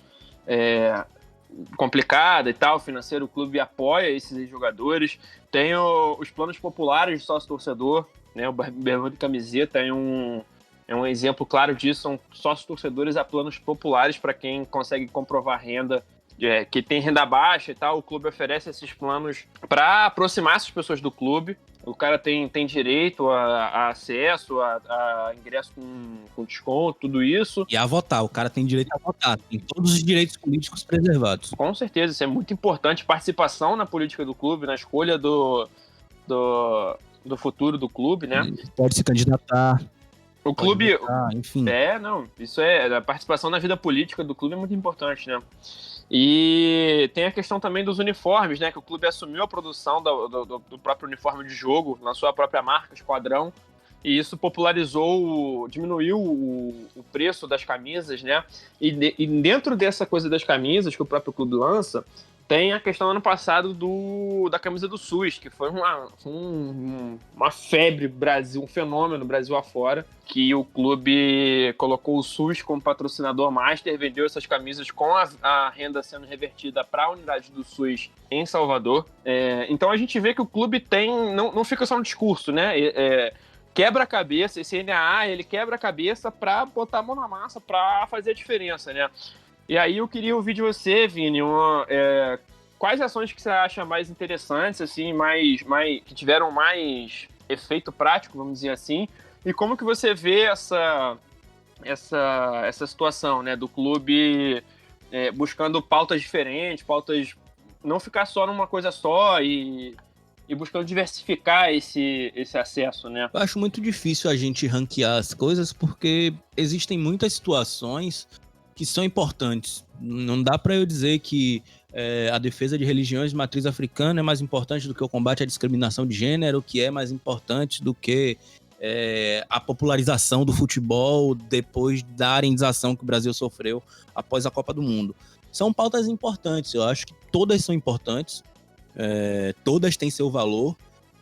complicada e tal, o financeiro, o clube apoia esses jogadores. Tem os planos populares de sócio-torcedor, né? O Bermuda e Camiseta é um exemplo claro disso. São sócios-torcedores a planos populares para quem consegue comprovar renda, que tem renda baixa e tal. O clube oferece esses planos para aproximar essas pessoas do clube. O cara tem direito a acesso, a ingresso com desconto, tudo isso. E a votar, o cara tem direito a votar, tem todos os direitos políticos preservados. Com certeza, isso é muito importante. Participação na política do clube, na escolha do futuro do clube, né? Pode se candidatar. O clube... enfim. Isso a participação na vida política do clube é muito importante, né? E tem a questão também dos uniformes, né? Que o clube assumiu a produção do próprio uniforme de jogo, lançou a própria marca, Esquadrão, e isso diminuiu o preço das camisas, né? E dentro dessa coisa das camisas que o próprio clube lança, tem a questão ano passado da camisa do SUS, que foi uma febre Brasil, um fenômeno Brasil afora, que o clube colocou o SUS como patrocinador master, vendeu essas camisas com a renda sendo revertida para a unidade do SUS em Salvador. Então a gente vê que o clube não fica só no discurso, né? Quebra a cabeça, esse NAA, ele quebra a cabeça para botar a mão na massa, para fazer a diferença, né? E aí eu queria ouvir de você, Vini, quais ações que você acha mais interessantes, assim, que tiveram mais efeito prático, vamos dizer assim, e como que você vê essa situação, né, do clube buscando pautas diferentes, não ficar só numa coisa só e buscando diversificar esse acesso, né? Eu acho muito difícil a gente ranquear as coisas porque existem muitas situações que são importantes. Não dá para eu dizer que a defesa de religiões de matriz africana é mais importante do que o combate à discriminação de gênero, que é mais importante do que a popularização do futebol depois da arenização que o Brasil sofreu após a Copa do Mundo. São pautas importantes, eu acho que todas são importantes, todas têm seu valor,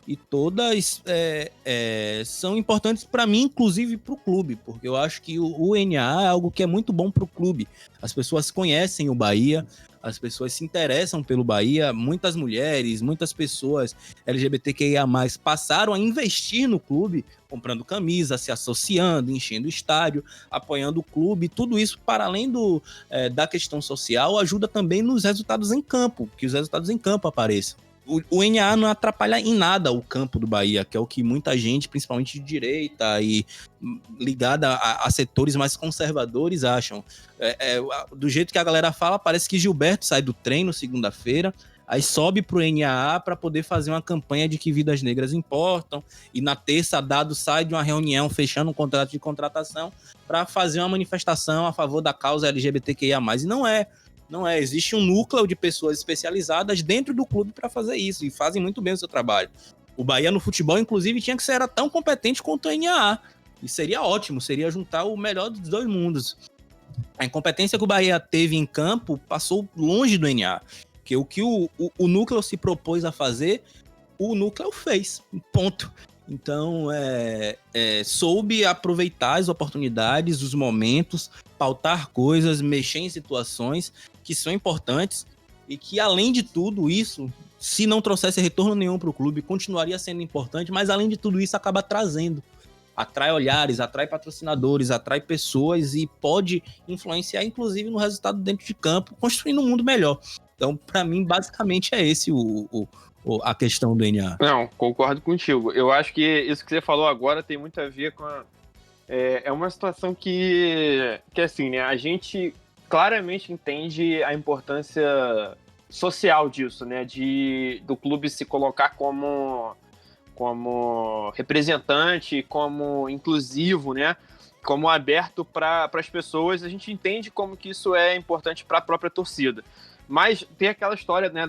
e todas são importantes para mim, inclusive para o clube, porque eu acho que o NAA é algo que é muito bom para o clube. As pessoas conhecem o Bahia, as pessoas se interessam pelo Bahia, muitas mulheres, muitas pessoas LGBTQIA+, passaram a investir no clube, comprando camisa, se associando, enchendo o estádio, apoiando o clube. Tudo isso, para além da questão social, ajuda também nos resultados em campo, que os resultados em campo apareçam. O NAA não atrapalha em nada o campo do Bahia, que é o que muita gente, principalmente de direita e ligada a setores mais conservadores, acham. Do jeito que a galera fala, parece que Gilberto sai do treino segunda-feira, aí sobe pro NAA para poder fazer uma campanha de que vidas negras importam, e na terça Dado sai de uma reunião fechando um contrato de contratação para fazer uma manifestação a favor da causa LGBTQIA+, e não é. Existe um núcleo de pessoas especializadas dentro do clube para fazer isso, e fazem muito bem o seu trabalho. O Bahia no futebol, inclusive, tinha que ser tão competente quanto o NAA, e seria ótimo, seria juntar o melhor dos dois mundos. A incompetência que o Bahia teve em campo passou longe do NA. Porque o que o Núcleo se propôs a fazer, o Núcleo fez. Ponto. Então, soube aproveitar as oportunidades, os momentos, pautar coisas, mexer em situações que são importantes e que, além de tudo isso, se não trouxesse retorno nenhum para o clube, continuaria sendo importante, mas, além de tudo isso, acaba trazendo. Atrai olhares, atrai patrocinadores, atrai pessoas e pode influenciar, inclusive, no resultado dentro de campo, construindo um mundo melhor. Então, para mim, basicamente, é esse a questão do NA. Não, concordo contigo. Eu acho que isso que você falou agora tem muito a ver com é uma situação que assim, né, a gente claramente entende a importância social disso, né, do clube se colocar como representante, como inclusivo, né, como aberto para as pessoas. A gente entende como que isso é importante para a própria torcida. Mas tem aquela história, né,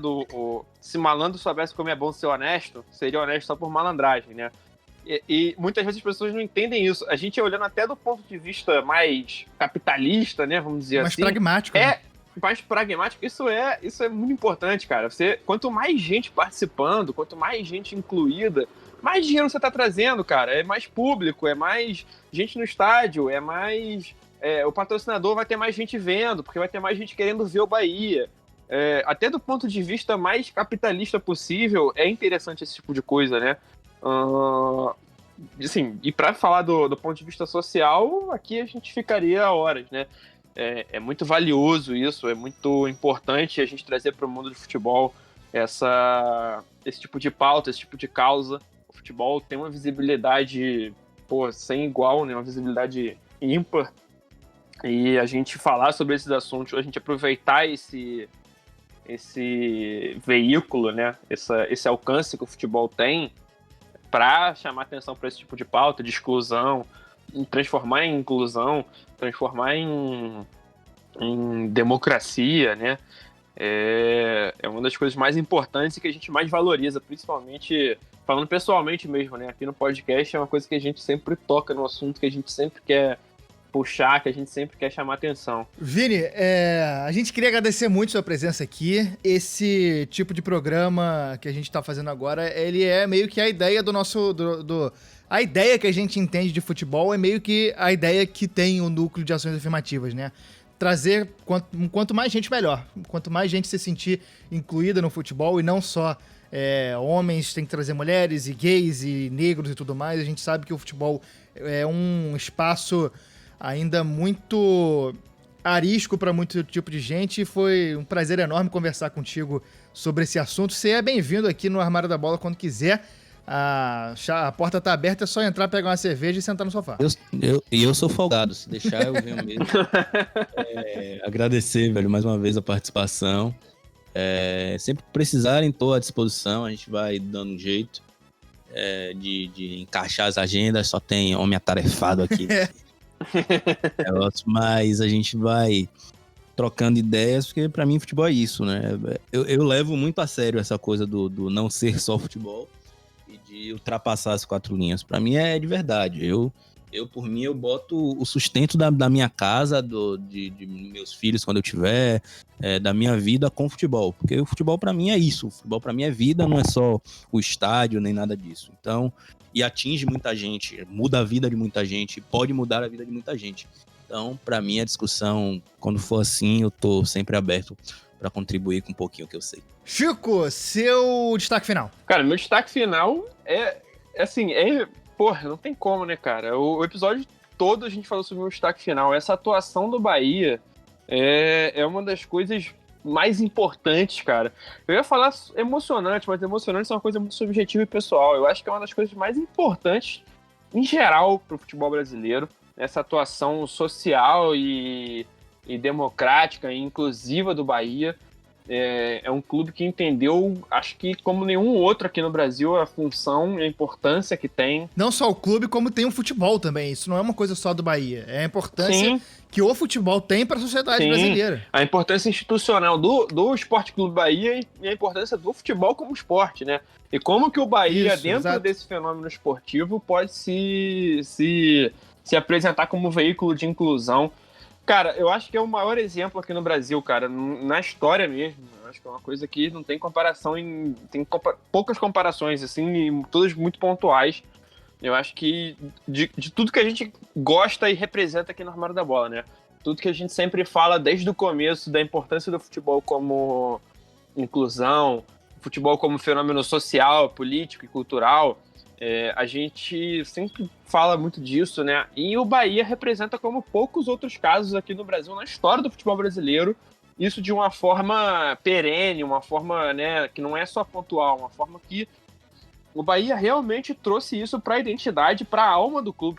se malandro soubesse como é bom ser honesto, seria honesto só por malandragem, né? E muitas vezes as pessoas não entendem isso. A gente olhando até do ponto de vista mais capitalista, né, vamos dizer mais assim. Mais pragmático. Né? Mais pragmático. Isso é muito importante, cara. Quanto mais gente participando, quanto mais gente incluída, mais dinheiro você tá trazendo, cara. É mais público, é mais gente no estádio, é mais... o patrocinador vai ter mais gente vendo, porque vai ter mais gente querendo ver o Bahia. Até do ponto de vista mais capitalista possível, é interessante esse tipo de coisa, né? Assim, e para falar do ponto de vista social, aqui a gente ficaria horas, né? É muito valioso isso, é muito importante a gente trazer para o mundo do futebol esse tipo de pauta, esse tipo de causa. O futebol tem uma visibilidade, sem igual, né? Uma visibilidade ímpar. E a gente falar sobre esses assuntos, a gente aproveitar esse veículo, né? Esse alcance que o futebol tem para chamar atenção para esse tipo de pauta, de exclusão, transformar em inclusão, transformar em democracia, né? É uma das coisas mais importantes e que a gente mais valoriza, principalmente falando pessoalmente mesmo, né? Aqui no podcast é uma coisa que a gente sempre toca no assunto, que a gente sempre quer puxar, que a gente sempre quer chamar atenção. Vini, a gente queria agradecer muito sua presença aqui. Esse tipo de programa que a gente tá fazendo agora, ele é meio que a ideia do nosso... A ideia que a gente entende de futebol é meio que a ideia que tem o núcleo de ações afirmativas, né? Trazer quanto mais gente, melhor. Quanto mais gente se sentir incluída no futebol e não só homens, tem que trazer mulheres e gays e negros e tudo mais. A gente sabe que o futebol é um espaço ainda muito arisco para muito tipo de gente, e foi um prazer enorme conversar contigo sobre esse assunto. Você é bem-vindo aqui no Armário da Bola quando quiser. A porta tá aberta, é só entrar, pegar uma cerveja e sentar no sofá. Eu sou folgado, se deixar eu venho mesmo. Agradecer, velho, mais uma vez a participação. Sempre que precisarem, estou à disposição, a gente vai dando um jeito de encaixar as agendas, só tem homem atarefado aqui. Mas a gente vai trocando ideias, porque pra mim futebol é isso, né? Eu levo muito a sério essa coisa do não ser só futebol e de ultrapassar as 4 linhas. Pra mim é de verdade. Eu por mim, eu boto o sustento da minha casa, de meus filhos quando eu tiver, da minha vida com o futebol. Porque o futebol pra mim é isso. O futebol pra mim é vida, não é só o estádio, nem nada disso. Então, e atinge muita gente, muda a vida de muita gente, pode mudar a vida de muita gente. Então, pra mim, a discussão, quando for assim, eu tô sempre aberto pra contribuir com um pouquinho que eu sei. Chico, seu destaque final. Cara, meu destaque final porra, não tem como, né, cara? O episódio todo a gente falou sobre o destaque final. Essa atuação do Bahia é uma das coisas mais importantes, cara. Eu ia falar emocionante, mas emocionante é uma coisa muito subjetiva e pessoal. Eu acho que é uma das coisas mais importantes, em geral, pro futebol brasileiro. Essa atuação social e democrática e inclusiva do Bahia. É um clube que entendeu, acho que como nenhum outro aqui no Brasil, a função e a importância que tem. Não só o clube, como tem o futebol também. Isso não é uma coisa só do Bahia. É a importância que o futebol tem para a sociedade brasileira. A importância institucional do Esporte Clube Bahia e a importância do futebol como esporte, né? E como que o Bahia, dentro desse fenômeno esportivo, pode se apresentar como veículo de inclusão. Cara, eu acho que é o maior exemplo aqui no Brasil, cara, na história mesmo. Eu acho que é uma coisa que não tem comparação, poucas comparações, assim, e todas muito pontuais. Eu acho que de tudo que a gente gosta e representa aqui no Armário da Bola, né? Tudo que a gente sempre fala desde o começo da importância do futebol como inclusão, futebol como fenômeno social, político e cultural, a gente sempre fala muito disso, né? E o Bahia representa como poucos outros casos aqui no Brasil, na história do futebol brasileiro, isso de uma forma perene, uma forma, né, que não é só pontual, uma forma que o Bahia realmente trouxe isso para a identidade, para a alma do clube,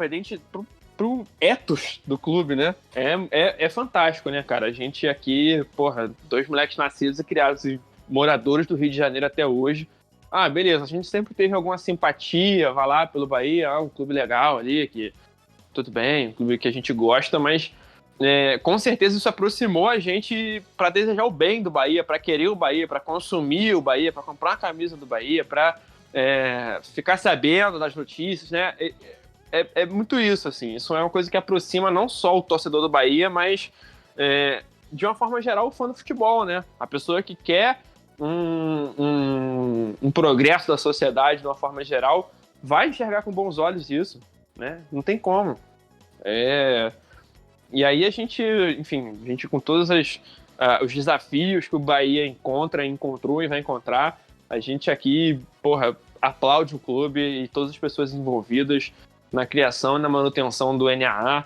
pro ethos do clube, né? É fantástico, né, cara? A gente aqui, porra, 2 moleques nascidos e criados e moradores do Rio de Janeiro até hoje. Ah, beleza, a gente sempre teve alguma simpatia, vai lá pelo Bahia, um clube legal ali, que tudo bem, um clube que a gente gosta, mas com certeza isso aproximou a gente para desejar o bem do Bahia, para querer o Bahia, para consumir o Bahia, para comprar a camisa do Bahia, para ficar sabendo das notícias, né? É muito isso, assim. Isso é uma coisa que aproxima não só o torcedor do Bahia, mas de uma forma geral o fã do futebol, né? A pessoa que quer um progresso da sociedade de uma forma geral vai enxergar com bons olhos isso, né? Não tem como. E aí a gente com todos os desafios que o Bahia encontrou e vai encontrar, a gente aqui, porra, aplaude o clube e todas as pessoas envolvidas na criação e na manutenção do NAA.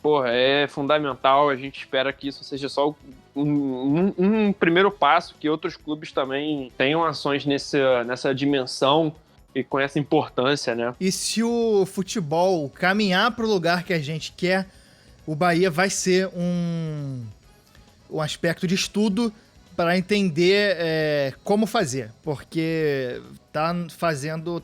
Porra, é fundamental, a gente espera que isso seja só um primeiro passo, que outros clubes também tenham ações nessa dimensão e com essa importância, né? E se o futebol caminhar para o lugar que a gente quer, o Bahia vai ser um aspecto de estudo para entender como fazer, porque tá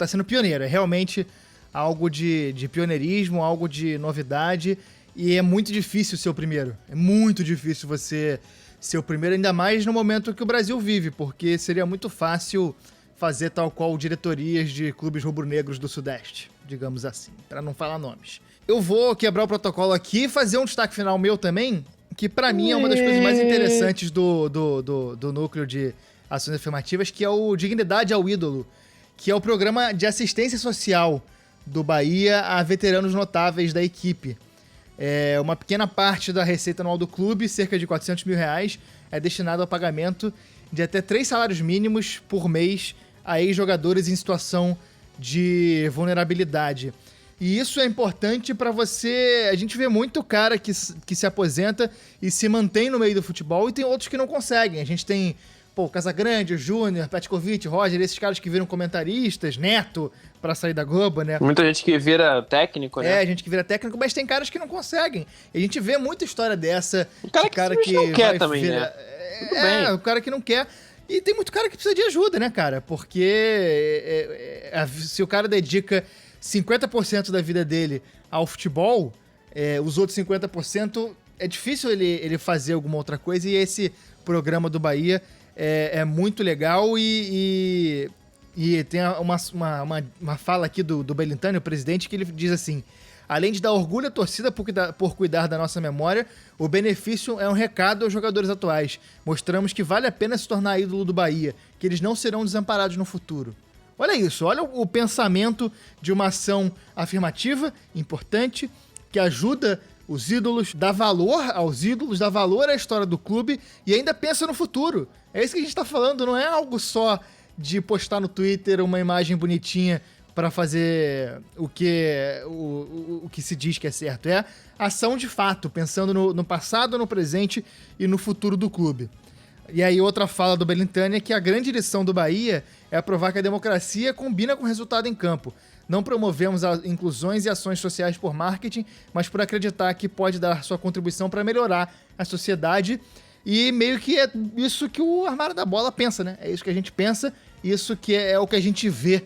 sendo pioneiro, é realmente algo de pioneirismo, algo de novidade, e é muito difícil ser o primeiro. É muito difícil você ser o primeiro, ainda mais no momento que o Brasil vive, porque seria muito fácil fazer tal qual diretorias de clubes rubro-negros do Sudeste, digamos assim, para não falar nomes. Eu vou quebrar o protocolo aqui e fazer um destaque final meu também, que pra mim é uma das coisas mais interessantes do núcleo de ações afirmativas, que é o Dignidade ao Ídolo, que é o programa de assistência social do Bahia a veteranos notáveis da equipe. Uma pequena parte da receita anual do clube, cerca de R$400 mil, é destinado ao pagamento de até 3 salários mínimos por mês a ex-jogadores em situação de vulnerabilidade. E isso é importante para você... A gente vê muito cara que se aposenta e se mantém no meio do futebol, e tem outros que não conseguem. A gente tem o Casagrande, o Júnior, Petkovic, Roger, esses caras que viram comentaristas, Neto, para sair da Globo, né? Muita gente que vira técnico, né? Gente que vira técnico, mas tem caras que não conseguem. E a gente vê muita história dessa. O cara que não quer também, né? Tudo bem. O cara que não quer. E tem muito cara que precisa de ajuda, né, cara? Porque se o cara dedica 50% da vida dele ao futebol, os outros 50% é difícil ele fazer alguma outra coisa, e esse programa do Bahia é muito legal, e tem uma fala aqui do Belintani, o presidente, que ele diz assim: além de dar orgulho à torcida por cuidar da nossa memória, o benefício é um recado aos jogadores atuais. Mostramos que vale a pena se tornar ídolo do Bahia, que eles não serão desamparados no futuro. Olha isso, olha o pensamento de uma ação afirmativa, importante, que ajuda os ídolos, dá valor aos ídolos, dá valor à história do clube e ainda pensa no futuro. É isso que a gente tá falando, não é algo só de postar no Twitter uma imagem bonitinha para fazer o que se diz que é certo. É ação de fato, pensando no passado, no presente e no futuro do clube. E aí outra fala do Belintani é que a grande lição do Bahia é provar que a democracia combina com o resultado em campo. Não promovemos inclusões e ações sociais por marketing, mas por acreditar que pode dar sua contribuição para melhorar a sociedade. E meio que é isso que o Armário da Bola pensa, né? É isso que a gente pensa, isso que é o que a gente vê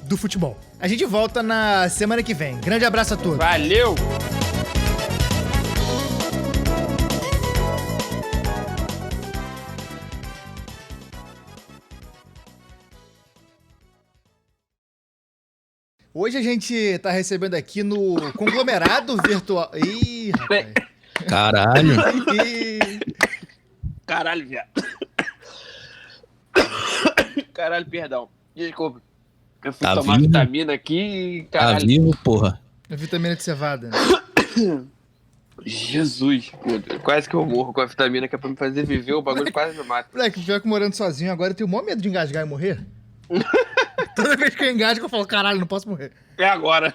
do futebol. A gente volta na semana que vem. Grande abraço a todos. Valeu! Hoje a gente tá recebendo aqui no conglomerado virtual... Ih, rapaz. Caralho. Caralho, viado. Caralho, perdão. Desculpa. Eu fui Tá tomar vivo? vitamina aqui e Tá caralho. vivo, porra? A vitamina de cevada. Jesus, pô, quase que eu morro com a vitamina que é pra me fazer viver, o bagulho quase me mata. Moleque, pior que morando sozinho agora eu tenho o maior medo de engasgar e morrer. Toda vez que eu engasgo eu falo, caralho, não posso morrer. É agora.